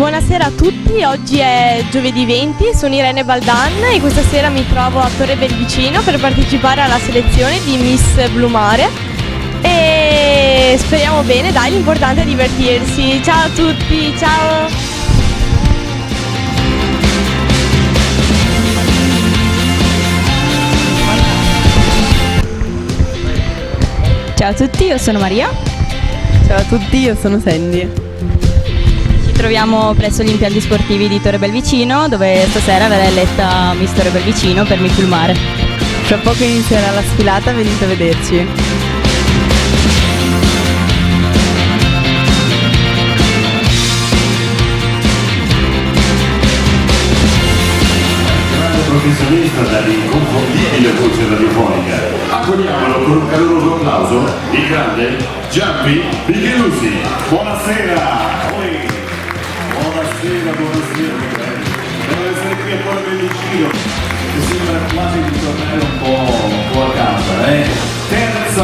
Buonasera a tutti, oggi è giovedì 20, sono Irene Baldan e questa sera mi trovo a Torre Belvicino per partecipare alla selezione di Miss Blu Mare e speriamo bene, dai, l'importante è divertirsi. Ciao a tutti, ciao! Ciao a tutti, io sono Maria. Ciao a tutti, io sono Sandy. Ci troviamo presso gli impianti sportivi di Torre Belvicino, dove stasera verrà eletta Miss Torre Belvicino per Miss Blu Mare. Fra poco inizierà la sfilata, venite a vederci. Professionista dall'inconfondibile voce radiofonica. Accogliamolo con un caloroso applauso, il grande Gianni Micheluzzi. Buonasera! Buonasera. Devo essere qui a Torre Belvicino, che sembra quasi di tornare un po' a casa, terzo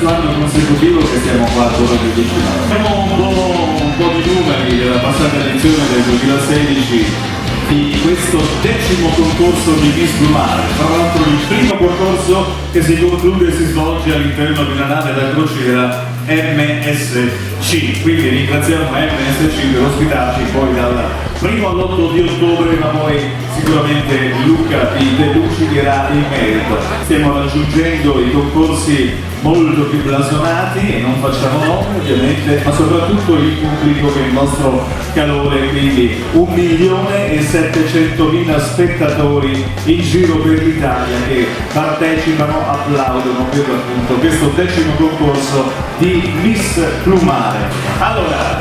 anno consecutivo che siamo qua a Torre Belvicino. Abbiamo un po' di numeri della passata edizione del 2016 di questo 10° concorso di Miss Blu Mare, tra l'altro il primo concorso che si conclude e si svolge all'interno di una nave da crociera MSC, quindi ringraziamo MSC per ospitarci poi dal 1° all'8 di ottobre, ma poi sicuramente Luca vi deluciderà il merito. Stiamo raggiungendo i concorsi molto più blasonati e non facciamo nomi ovviamente, ma soprattutto il pubblico che è il nostro calore, quindi 1.700.000 spettatori in giro per l'Italia che partecipano, applaudono per appunto questo 10° concorso di Miss Blu Mare. Allora,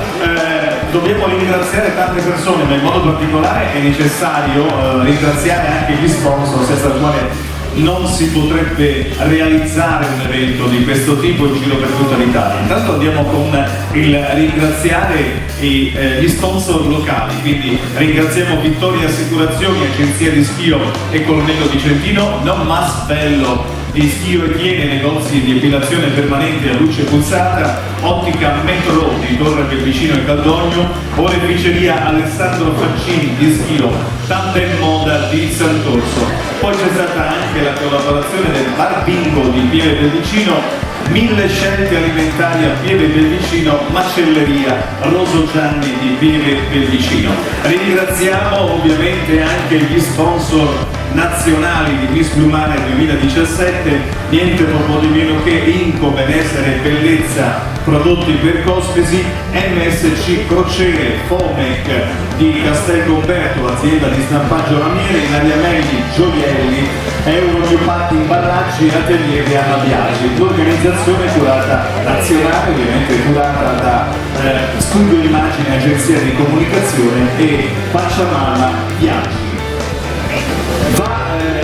dobbiamo ringraziare tante persone, ma in modo particolare è necessario ringraziare anche gli sponsor, senza il quale non si potrebbe realizzare un evento di questo tipo in giro per tutta l'Italia. Intanto andiamo con il ringraziare gli sponsor locali, quindi ringraziamo Vittoria Assicurazioni, Agenzia di Schio e Colonnello Vicentino, Non Mas Bello di Schio e Tiene, negozi di epilazione permanente a luce pulsata, Ottica Metro di Torre Belvicino e Caldogno, Oreficeria Alessandro Faccini di Schio, Tandem Moda di Sant'Orso. Poi c'è stata anche la collaborazione del Bar Bingo di Pieve Belvicino, 1000 scelte alimentari a Pieve Belvicino, Macelleria Roso Gianni di Pieve Belvicino. Ringraziamo ovviamente anche gli sponsor nazionali di Miss Blu Mare 2017, niente poco di meno che Inco Benessere e Bellezza Prodotti per Cospesi, MSC Crociere, Fomec di Castelgomberto, azienda di stampaggio lamiere, Ilaria Melli, Gioielli, Eurogepatti Imballaggi, Atelier di Anna Biagi, l'organizzazione curata nazionale, ovviamente curata da Studio Immagine, Agenzia di Comunicazione e Pacciamama Viaggi. Va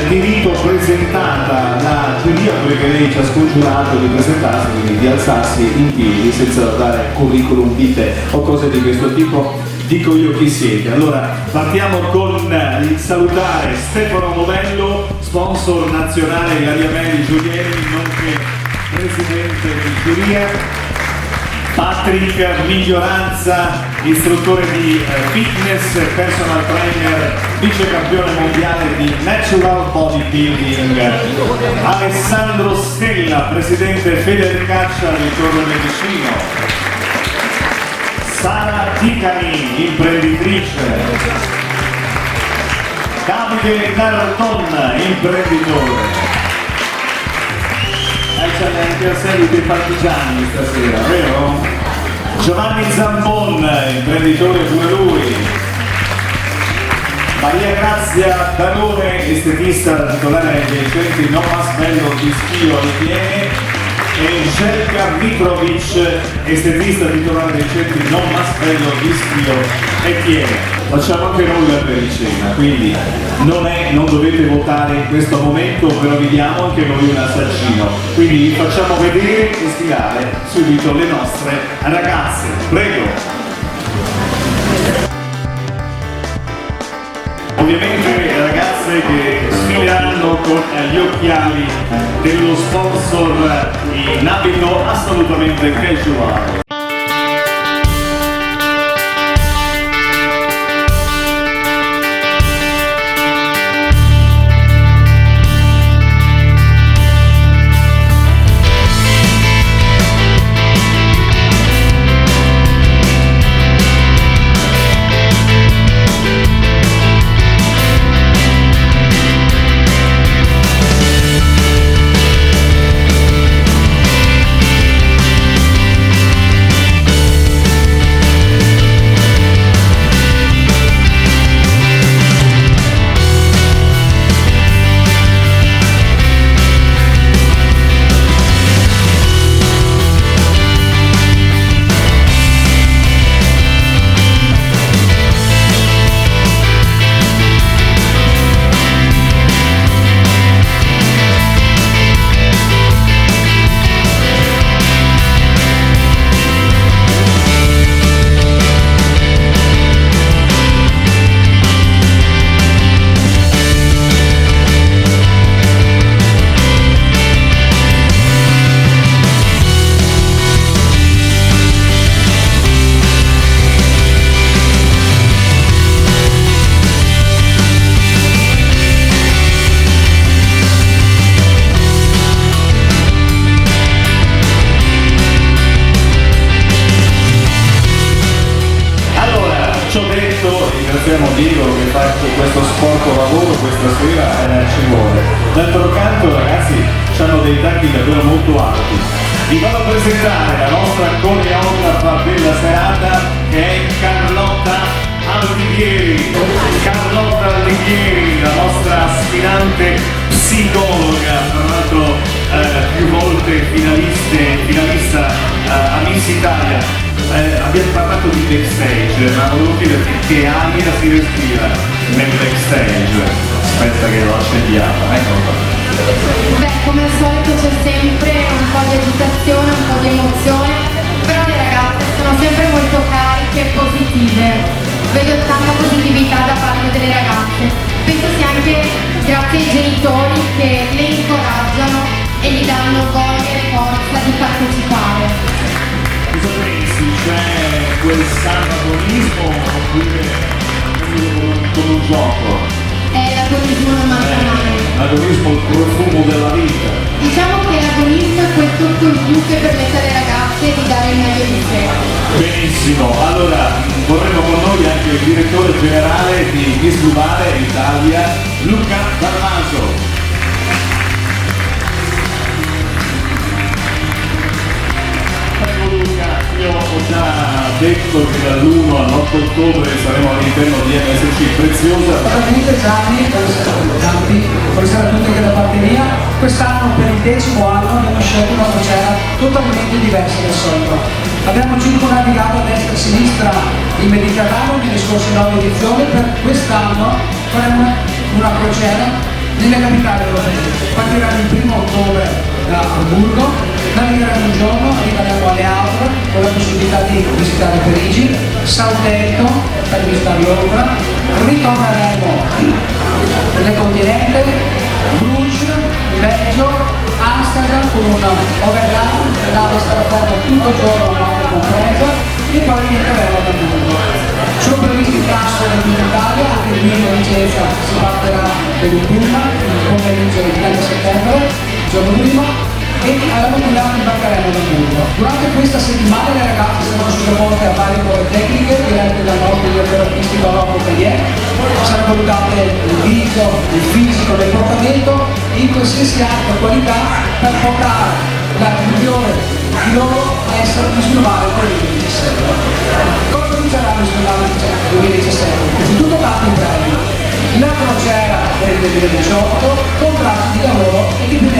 di rito presentata la giuria, perché lei ci ha scongiurato di presentarsi, quindi di alzarsi in piedi senza dare curriculum vitae o cose di questo tipo. Dico io chi siete. Allora partiamo con il salutare Stefano Novello, sponsor nazionale Ilaria Melli Gioielli, nonché presidente di giuria. Patrick Miglioranza, istruttore di fitness, personal trainer, vice campione mondiale di natural bodybuilding. Alessandro Stella, presidente Federcaccia di Torre Belvicino. Sara Ticani, imprenditrice. Davide Nardon, imprenditore. C'è anche a seguito i partigiani stasera, vero? Giovanni Zambon, imprenditore pure lui. Maria Grazia Danone, estetista titolare dei centri Non Mas Bello di Schio e Tiene, e Željka Mitrovic, estetista titolare dei centri Non Mas Bello di Schio e Tiene. Facciamo anche noi la pericena, quindi non dovete votare in questo momento, però vi diamo anche noi un assaggino. Quindi vi facciamo vedere e sfilare subito le nostre ragazze. Prego! Ovviamente ragazze che sfileranno con gli occhiali dello sponsor in abito assolutamente casual. D'altro canto, ragazzi, hanno dei tacchi davvero molto alti. Vi vado a presentare la nostra coreografa della serata, che è Carlotta Alighieri. Carlotta Alighieri, la nostra sfidante psicologa, tra l'altro più volte finalista a Miss Italia. Abbiamo parlato di backstage, ma volevo chiederti che aria si respira nel backstage. Aspetta che lo accendiamo, eccolo qua. Beh, come al solito c'è sempre un po' di agitazione, un po' di emozione, però le ragazze sono sempre molto cariche e positive. Vedo tanta positività da parte delle ragazze. Penso sia anche grazie ai genitori che le incoraggiano e gli danno voglia e forza di partecipare. Cosa pensi? C'è quel sanagonismo oppure come un gioco? L'agonismo non manca mai. L'agonismo è il profumo della vita. Diciamo che l'agonismo è quel tutto in più che permette alle ragazze di dare il meglio di sé. Benissimo, allora vorremmo con noi anche il direttore generale di Miss Blumare Italia, Luca Dalmaso. Io ho già detto che dall'1 all'8 ottobre saremo all'interno di MSC Preziosa. Veramente Gianni, buonasera a tutti anche da parte mia. Quest'anno per il 10° anno abbiamo scelto una crociera totalmente diversa dal solito. Abbiamo circonnavigato a destra e a sinistra il Mediterraneo nelle scorse 9 edizioni, per quest'anno faremo una crociera nelle capitali europee. Partiremo il 1° ottobre da Hamburgo, navigheremo un giorno, arriveremo alle Havre con la possibilità di visitare Parigi, Southampton per visitare Londra, ritorneremo nel continente, Bruges, Belgio, Amsterdam con un overland, la nave sarà ferma tutto il giorno, la notte compresa, e poi rientreremo da Hamburgo. Sono previsti transfer in Italia, anche il 1° di Vicenza si partirà per un pullman, il pomeriggio del 30 settembre, il giorno prima, e alla mattina imbarcheremo da Hamburgo. Durante questa settimana le ragazze saranno sottoposte a varie prove tecniche dirette dal nostro direttore artistico Rocco Taglier. Saranno valutate il viso, il fisico, il portamento e in qualsiasi altra qualità per portare la migliore di loro a essere Miss Blumare per il 2017. Cosa vincerà Miss Blumare 2017? Innanzitutto tanti premi. La crociera del 2018, contratti di lavoro e di primi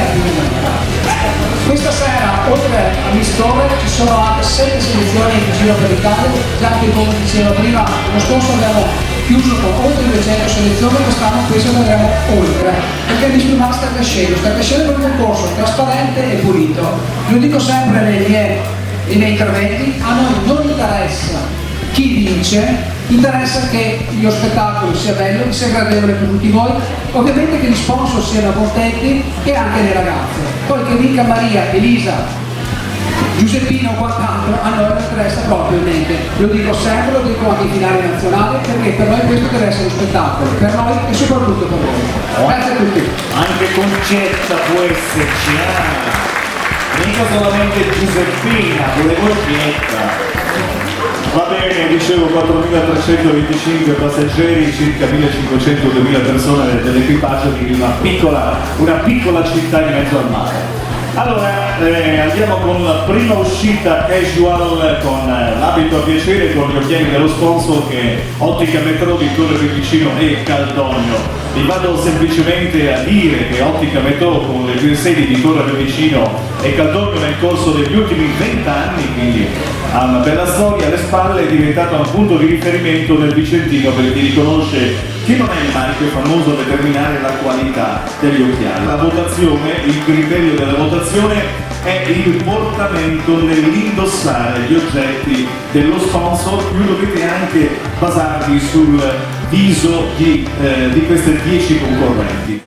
Questa sera, oltre a Miss Tore, ci sono anche 7 selezioni in giro per l'Italia, già che come dicevo prima, l'anno scorso abbiamo chiuso con oltre 200 selezioni, quest'anno penso che andremo oltre, perché Miss Blumare sta crescendo per un concorso trasparente e pulito. Lo dico sempre nei miei interventi, a noi non interessa chi vince, interessa che lo spettacolo sia bello, che sia gradevole per tutti voi, ovviamente che gli sponsor siano contenti e anche le ragazze. Poi che vinca Maria, Elisa, Giuseppino o quant'altro, a noi non interessa proprio niente. Lo dico sempre, lo dico anche in finale nazionale, perché per noi questo deve essere un spettacolo, per noi e soprattutto per voi. Grazie a tutti. Anche Concetta può esserci, mica solamente Giuseppina, pure Concetta. Va bene, dicevo 4.325 passeggeri, circa 1.500-2.000 persone dell'equipaggio di una piccola città in mezzo al mare. Allora, andiamo con la prima uscita casual con l'abito a piacere, con gli occhiali dello sponsor che è Ottica Metro di Torre Vicino e Caldogno. Vi vado semplicemente a dire che Ottica Metro con le due sedi di Torre Vicino e Caldogno nel corso degli ultimi 20 anni, quindi ha una bella storia alle spalle, è diventata un punto di riferimento nel Vicentino per chi riconosce che non è il marchio famoso a determinare la qualità degli occhiali. La votazione, il criterio della votazione è il portamento nell'indossare gli oggetti dello sponsor, più dovete anche basarvi sul viso di queste 10 concorrenti.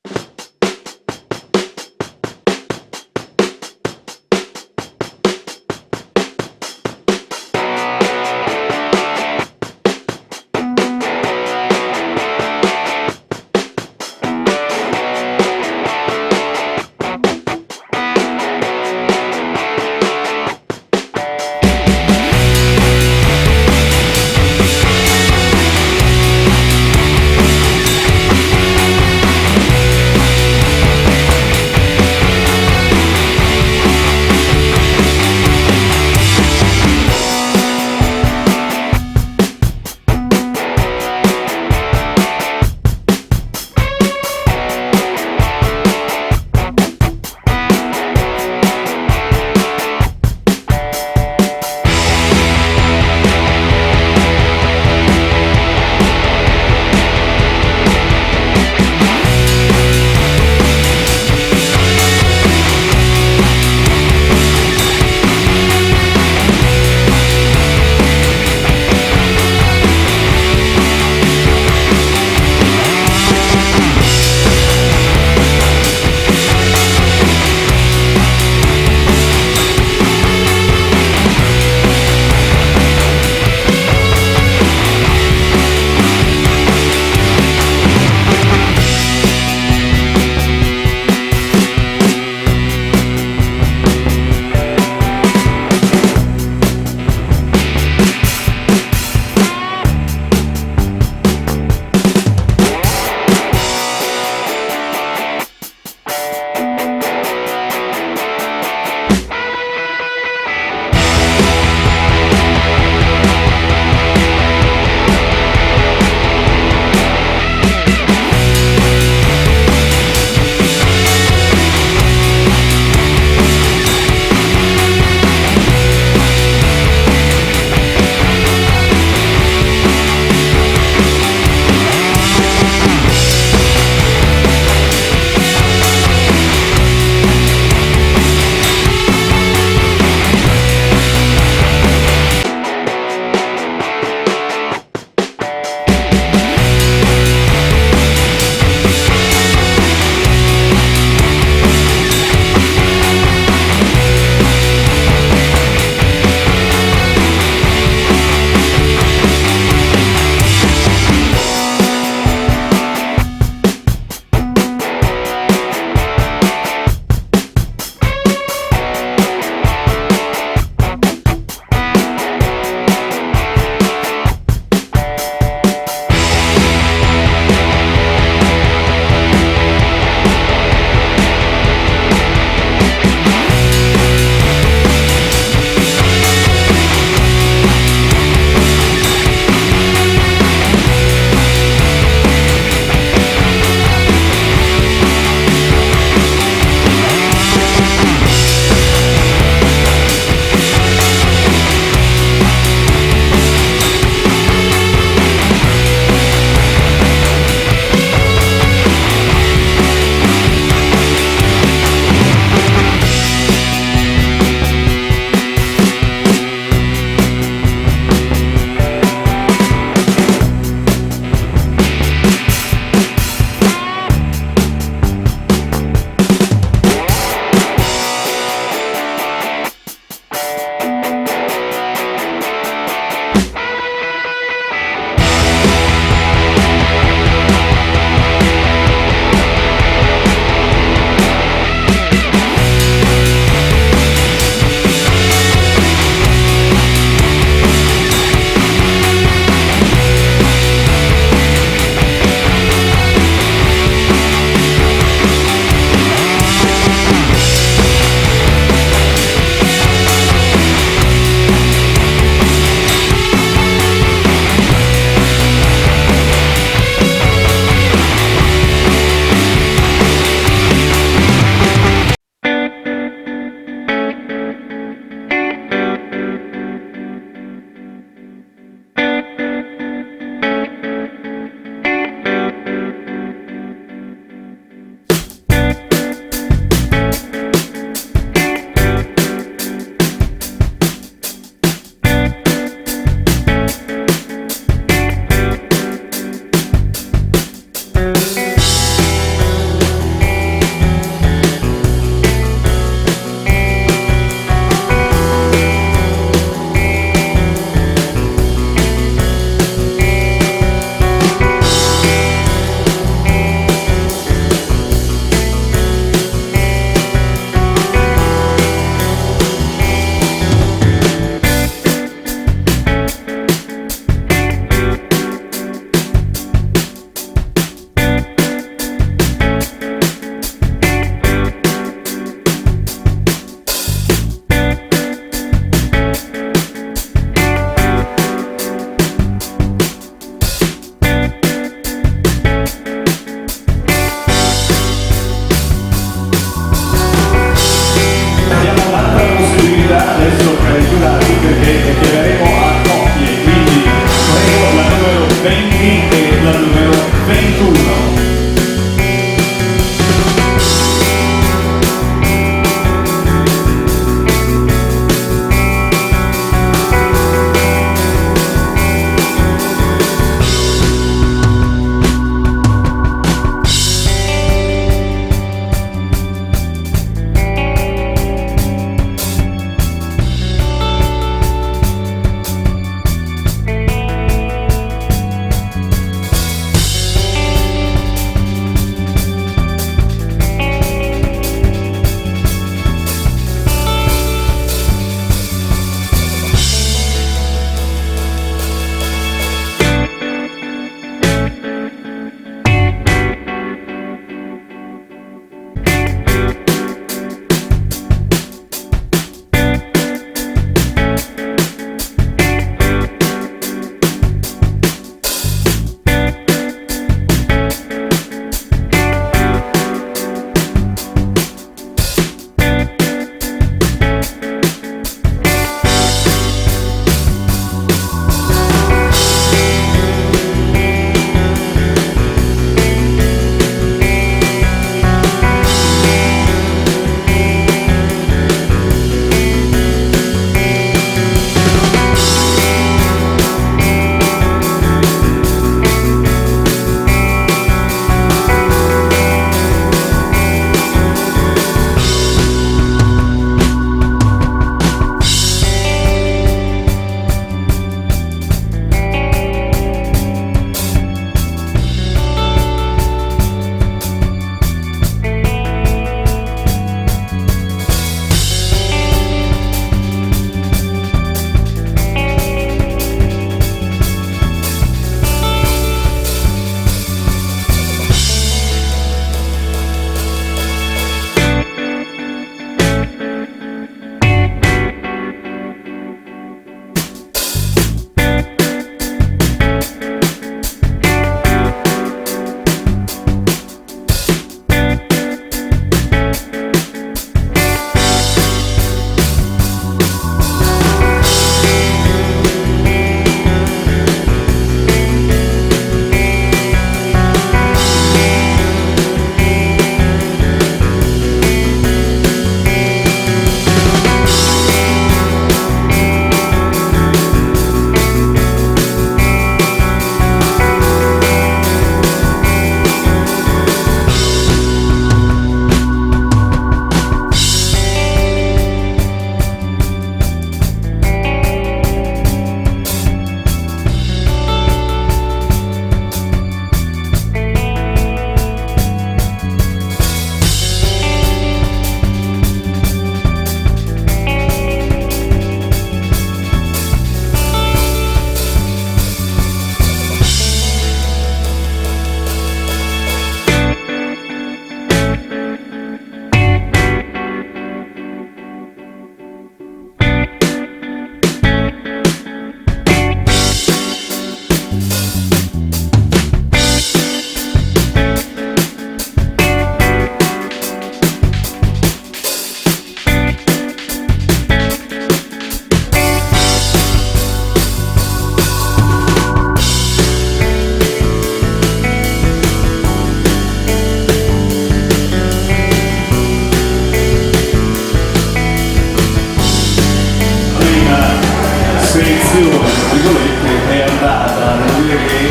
selezione, tra virgolette, è andata, devo dire che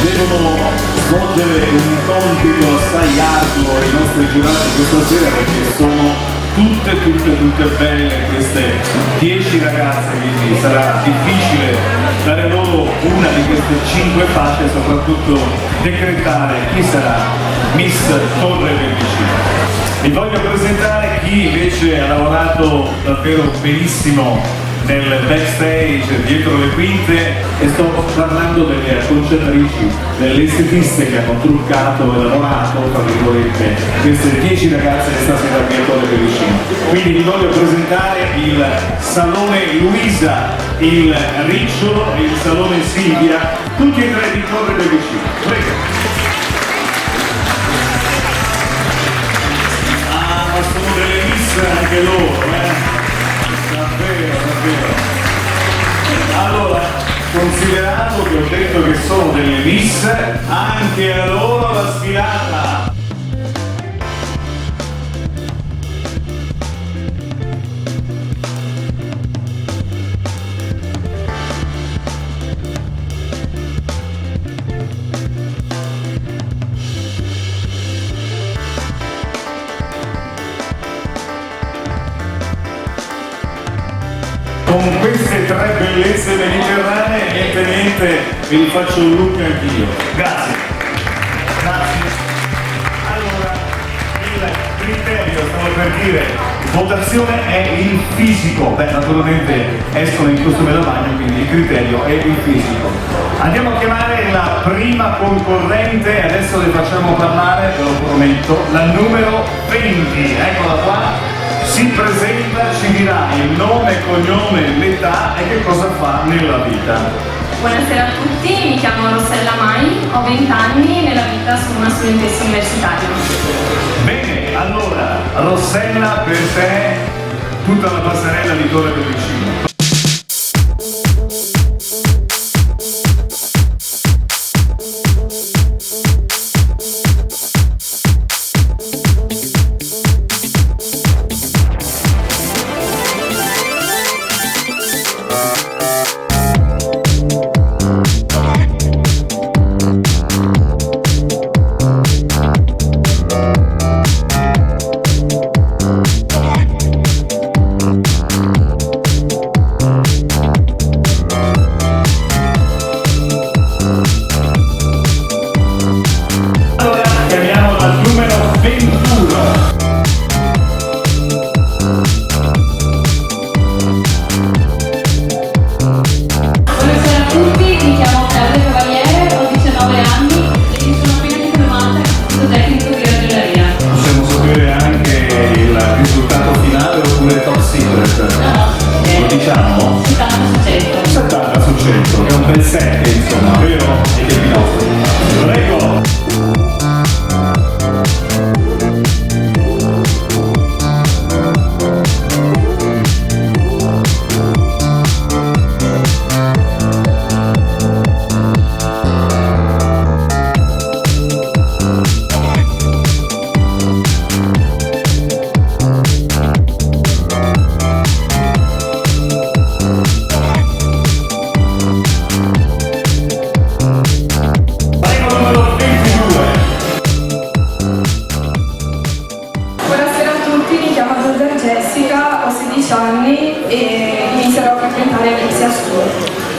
devono svolgere un compito assai arduo i nostri giurati questa sera, perché sono tutte belle queste 10 ragazze, quindi sarà difficile dare loro una di queste 5 fasce e soprattutto decretare chi sarà Miss Torre del Vicino. Vi voglio presentare chi invece ha lavorato davvero benissimo nel backstage, dietro le quinte, e sto parlando delle acconciatrici, delle estetiste che hanno truccato e lavorato, tra virgolette, queste 10 ragazze che stasera qui a Torre del Vicino. Quindi vi voglio presentare il Salone Luisa, il Ricciolo e il Salone Silvia, tutti e tre di Torre del Vicino. Prego. Ma sono delle miss anche loro, davvero. Allora, considerato che ho detto che sono delle miss, anche a loro la sfilata. Con queste tre bellezze mediterranee, niente, vi faccio un look anch'io. Grazie. Allora, il criterio, stavo per dire, votazione è il fisico. Beh, naturalmente escono in costume da bagno, quindi il criterio è il fisico. Andiamo a chiamare la prima concorrente, adesso le facciamo parlare, ve lo prometto, la numero 20, eccola qua. Si presenta, ci dirà il nome, cognome, l'età e che cosa fa nella vita. Buonasera a tutti, mi chiamo Rossella Mai, ho 20 anni e nella vita sono una studentessa universitaria. Bene, allora, Rossella, per te tutta la passerella di Torre del Vicino.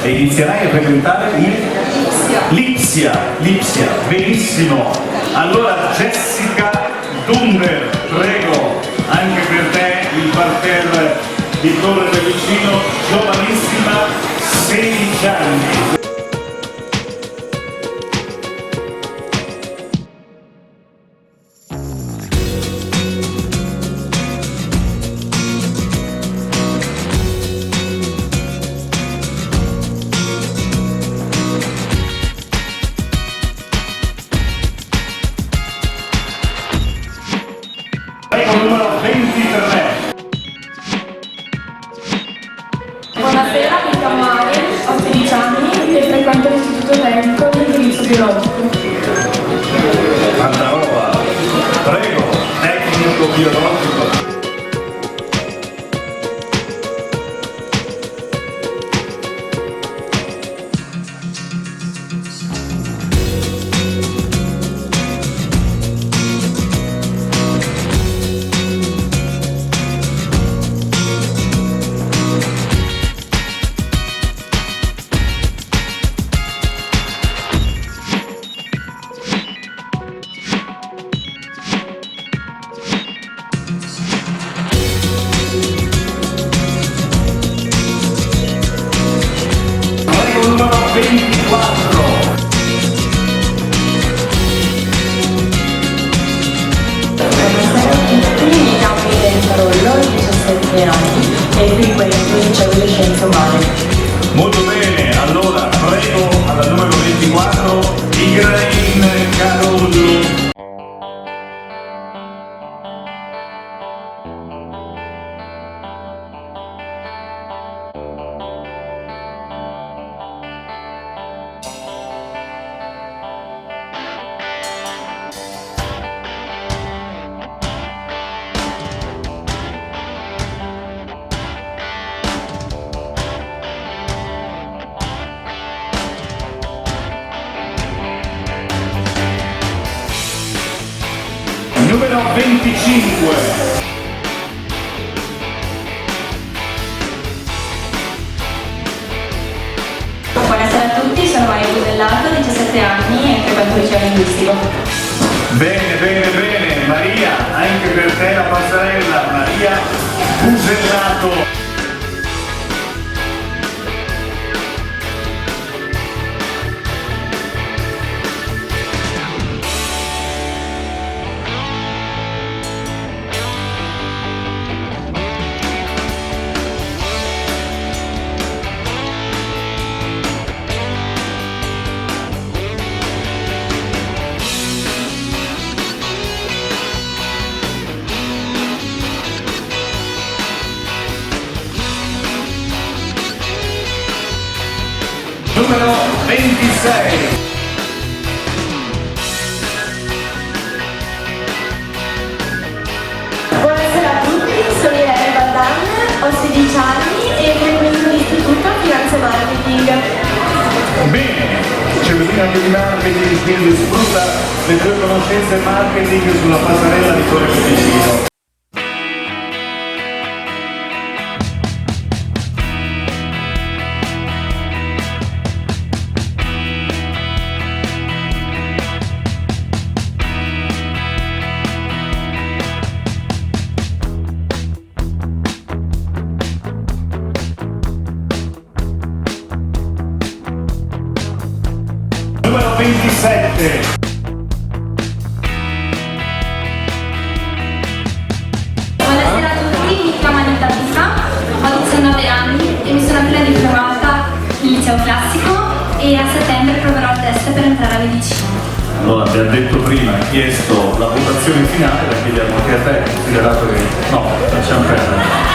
E inizierai a frequentare il Lipsia, benissimo. Allora Jessica Dunder, prego, anche per te il parterre di Torre del Vicino, giovanissima, 16 anni. Numero 23. Buonasera, mi chiamo Ariel, ho 16 anni e frequento l'istituto tecnico di indirizzo biologico. Tanta roba. Prego, tecnico biologico. 24. Mi chiamo Irene Carollo, ho 17 anni e frequento il liceo delle scienze umane. Molto bene, allora prego alla numero 24 Irene Carollo. Numero 25. Buonasera a tutti, sono Maria Busellato, 17 anni e frequento il liceo linguistico. Bene, bene, bene, Maria, anche per te la passerella, Maria Busellato. Numero 26. Buonasera a tutti, sono Irene Baldan, ho 16 anni e frequento l'Istituto Finanza e Marketing. Bene, c'è bisogno anche di marketing, quindi sfrutta le tue conoscenze marketing sulla passerella di Torre Pellicino. Numero 27. Buonasera a tutti, mi chiamo Anita Pisa, ho 19 anni e mi sono appena diplomata in liceo classico e a settembre proverò il test per entrare a medicina. Allora, abbiamo detto prima, chiesto la votazione finale, la chiediamo anche a te, considerato che... No, lasciamo perdere.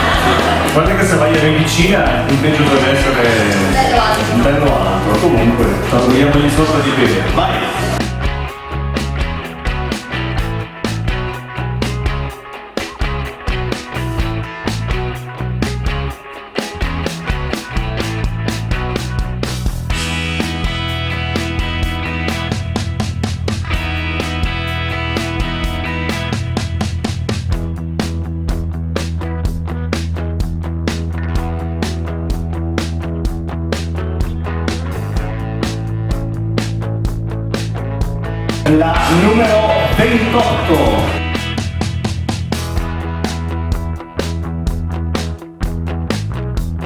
Guarda che se vai a medicina il punteggio deve essere un bello alto, comunque, lavoriamogli sopra di bene. Vai! La numero 28.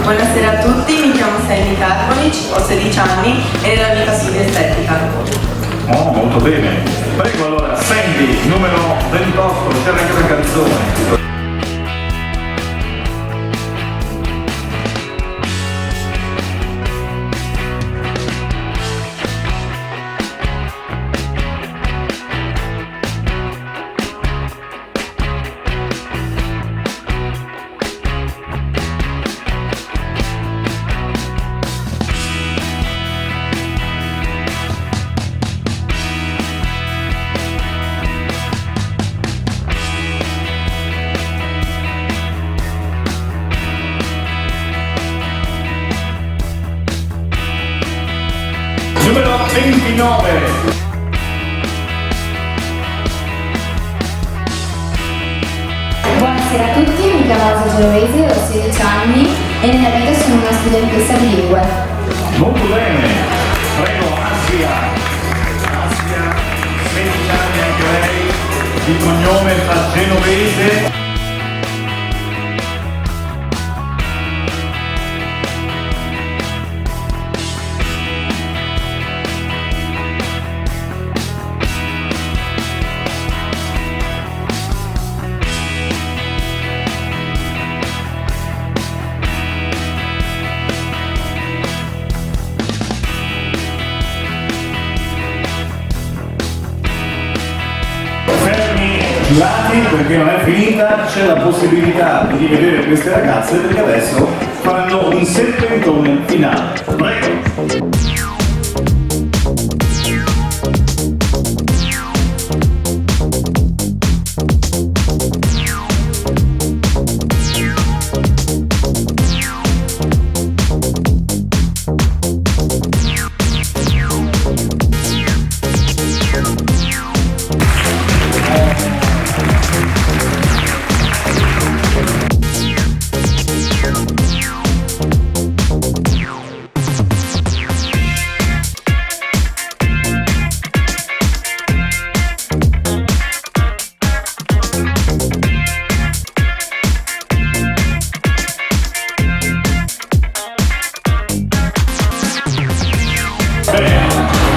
Buonasera a tutti, mi chiamo Sandy Carbonic, ho 16 anni e nella vita studio estetica. Oh, molto bene. Prego allora, Sandy, numero 28, c'era anche una canzone. Numero 29. Buonasera a tutti, mi chiamo Rosa Genovese, ho 16 anni e nella vita sono una studentessa bilingue. Molto bene. Prego, Asia. Asia, 16 anni anche lei, di cognome fa Genovese. fermati perché non è finita, c'è la possibilità di rivedere queste ragazze perché adesso faranno un serpentone finale. Prego!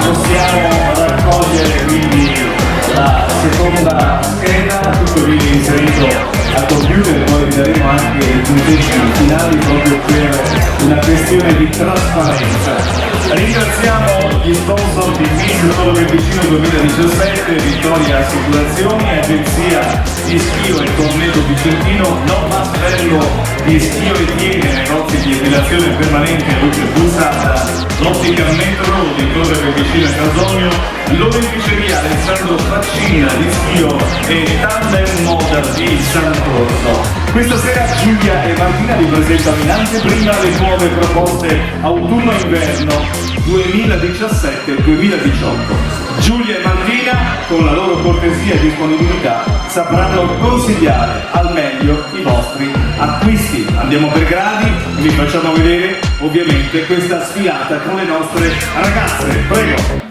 Possiamo raccogliere quindi la seconda scheda, tutto viene inserito al computer, poi vi daremo anche i punteggi finali proprio per una questione di trasparenza. Ringraziamo gli sponsor di Miss Roma Vicino 2017, Vittoria Assicurazioni, Agenzia di Schio e Tornado Vicentino, Norma Spergo di Schio e Tiene, negozi di epilazione permanente a luce pulsata, l'Ottica Metro di Torre Vicino e Casogno, l'Oreficeria Alessandro Faccina di Schio e Tandem Moda di Sant'Orso. Questa sera Giulia e Martina vi presentano in anteprima le nuove proposte autunno-inverno 2017-2018. Giulia e Martina, con la loro cortesia e disponibilità, sapranno consigliare al meglio i vostri acquisti. Andiamo per gradi, vi facciamo vedere ovviamente questa sfilata con le nostre ragazze. Prego!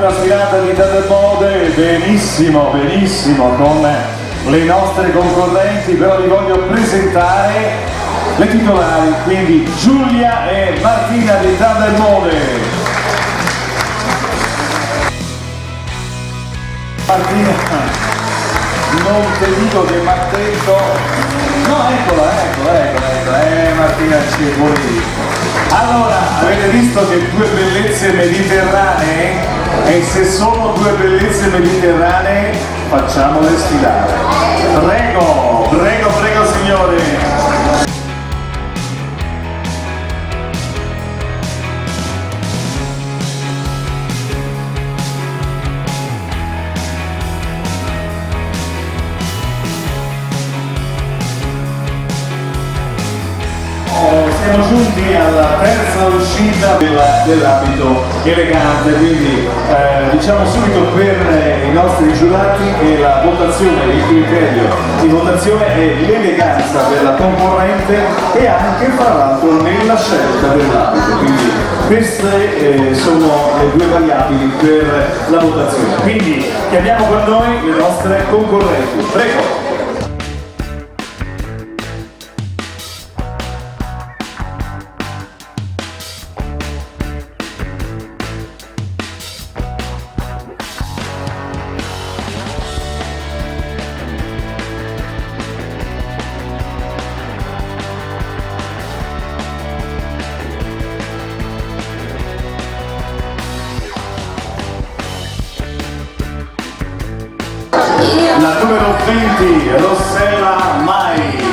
prossima sfilata di Mode, benissimo, benissimo, con le nostre concorrenti, però vi voglio presentare le titolari, quindi Giulia e Martina di Mode. Martina, non ti dico che Matteo... No, eccola, Martina ci vuole dire. Allora, avete visto che due bellezze mediterranee? E se sono due bellezze mediterranee, facciamole sfilare. Prego, prego, prego signore. Siamo giunti alla terza uscita dell'abito elegante, quindi diciamo subito per i nostri giurati che la votazione, il criterio di votazione è l'eleganza della concorrente e anche fra l'altro nella scelta dell'abito, quindi queste sono le due variabili per la votazione. Quindi chiamiamo con noi le nostre concorrenti, prego. La numero 20, Rossella Mai.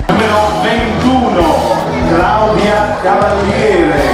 Numero 21, Claudia Cavaliere.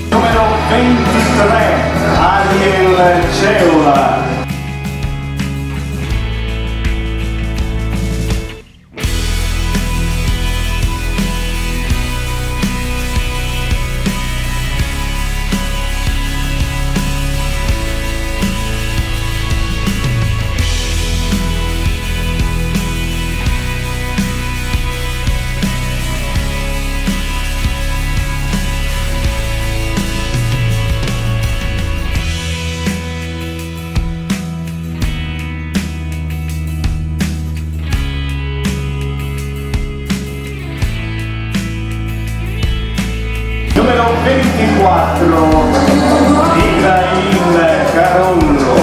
Numero 23, Ariel Ceola. Numero 24, Ibrahim Carollo.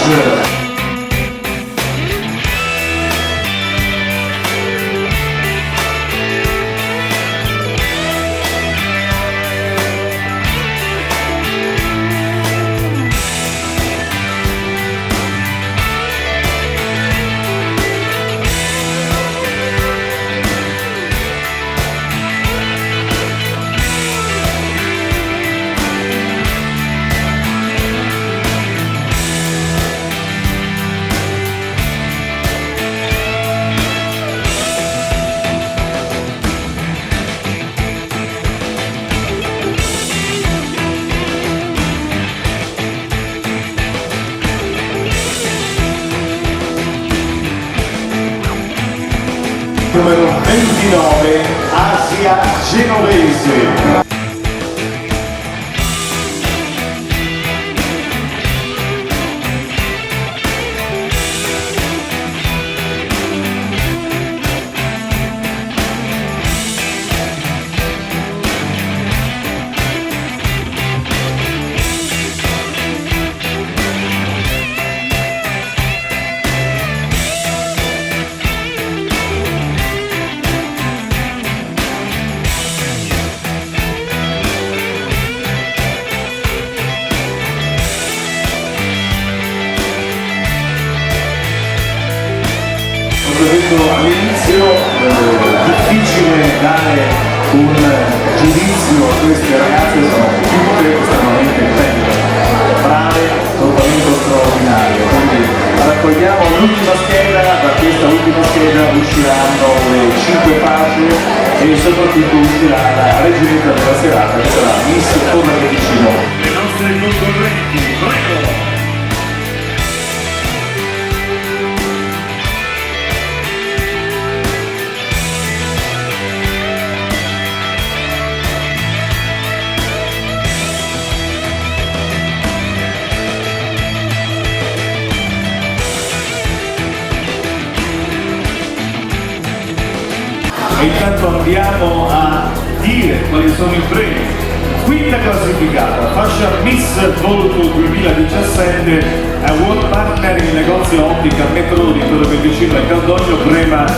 Garage. Numero 29, Asia Genovese. Ho detto all'inizio, difficile dare un giudizio a queste ragazze, sono tutte estremamente belle, brave, talento straordinario. Quindi raccogliamo l'ultima scheda, da questa ultima scheda usciranno le 5 fasce e soprattutto uscirà la reginetta della serata che sarà Miss Torre Vicino. Le nostre concorrenti, prego! E intanto andiamo a dire quali sono i premi. Quinta classificata, fascia Miss Volto 2017, Award Partner il negozio Ottica Metro di Torre Vicino e Caldogno,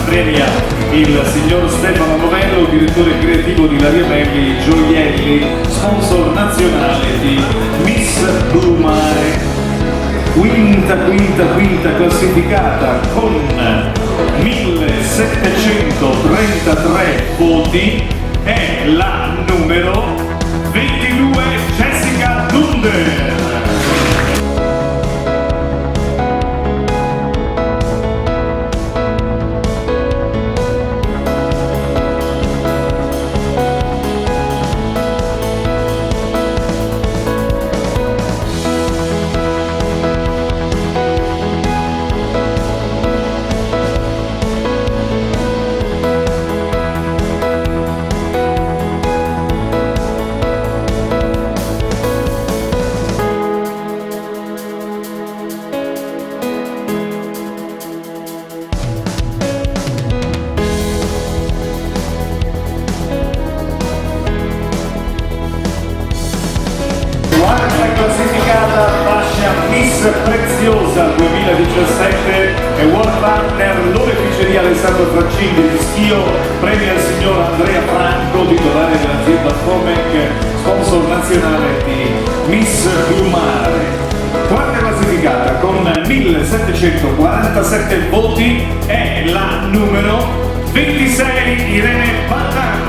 premia il signor Stefano Novello, direttore creativo di Laria Belli Gioielli, sponsor nazionale di Miss Blumare. Quinta classificata con 1733 voti è la numero 22 Jessica Dunder. Classificata fascia Miss Preziosa 2017 e World Partner l'oreficeria Alessandro Francini di Schio, premia il signor Andrea Franco, titolare dell'azienda Fomec, sponsor nazionale di Miss Blumare. Quarta classificata con 1747 voti è la numero 26 Irene Baldan.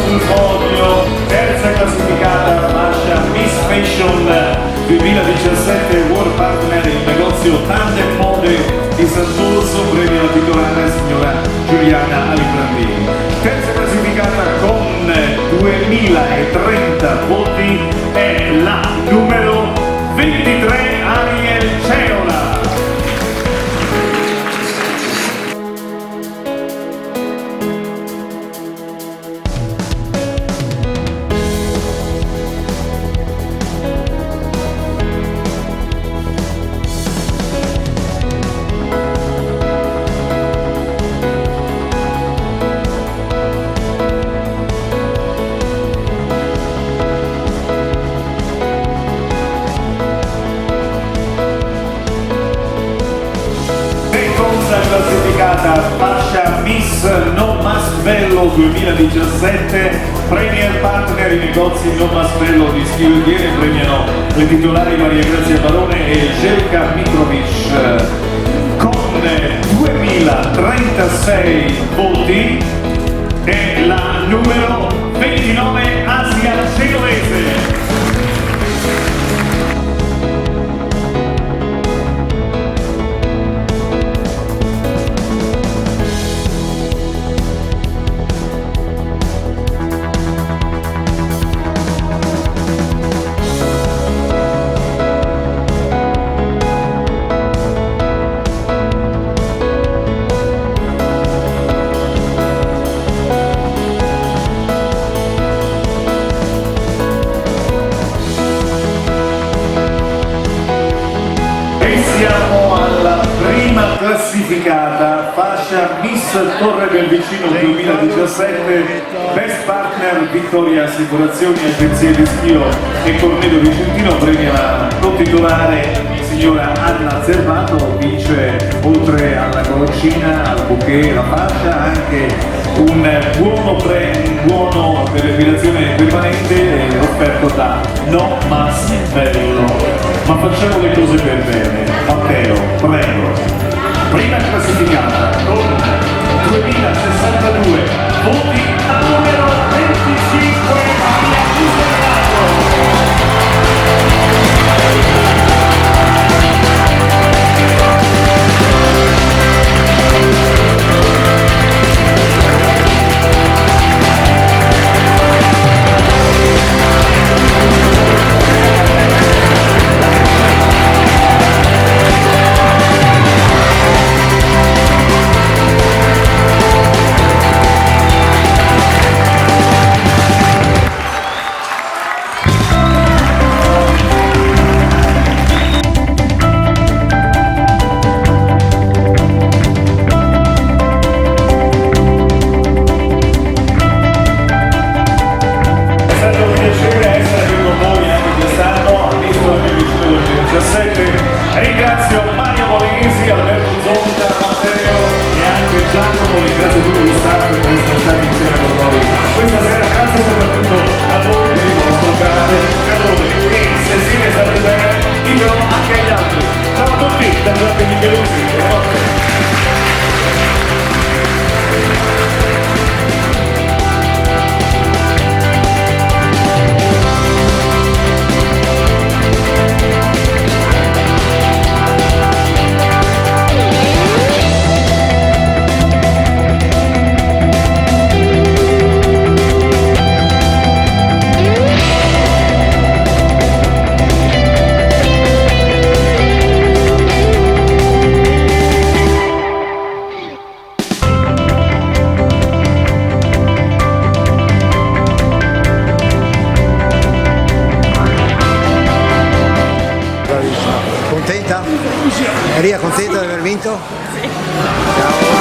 Sul podio, terza classificata fascia Miss Fashion 2017 World Partner il negozio Tandem Mode di Sant'Orso, premia la titolare signora Giuliana Alibrandini. Terza classificata con 2030 voti è la numero 23 Ariel Ceola. Classificata fascia Miss No Masvello 2017, Premier Partner, i negozi No Masvello di Schiudiere premiano le titolari Maria Grazia Barone e Jelka Mitrovic con 2036 voti e la numero 29 Asia Genovese. Siamo alla prima classificata, fascia Miss Torre del Vicino 2017, Best Partner Vittoria Assicurazioni, Agenzie di Schio e Cornedo Vicentino, premia la cotitolare signora Anna Zerbato, vince oltre alla goloncina, al bouquet, la fascia, anche un buono per l'epilazione permanente offerto da No Masvello. Ma facciamo le cose per bene. Matteo, prego. Prima classificata con 2062 voti al numero 25 Maria ringrazio Mario Molinesi, Alberto Zonta, Matteo e anche Giacomo, ringrazio tutto lo staff per essere stati insieme con noi questa sera, grazie soprattutto a voi per il vostro grande calore e se siete stati bene ditelo anche agli altri. Ciao a tutti da Giorgio Micheluzzi e Matteo. Contenta? Maria, contenta di aver vinto? Sì. Ciao.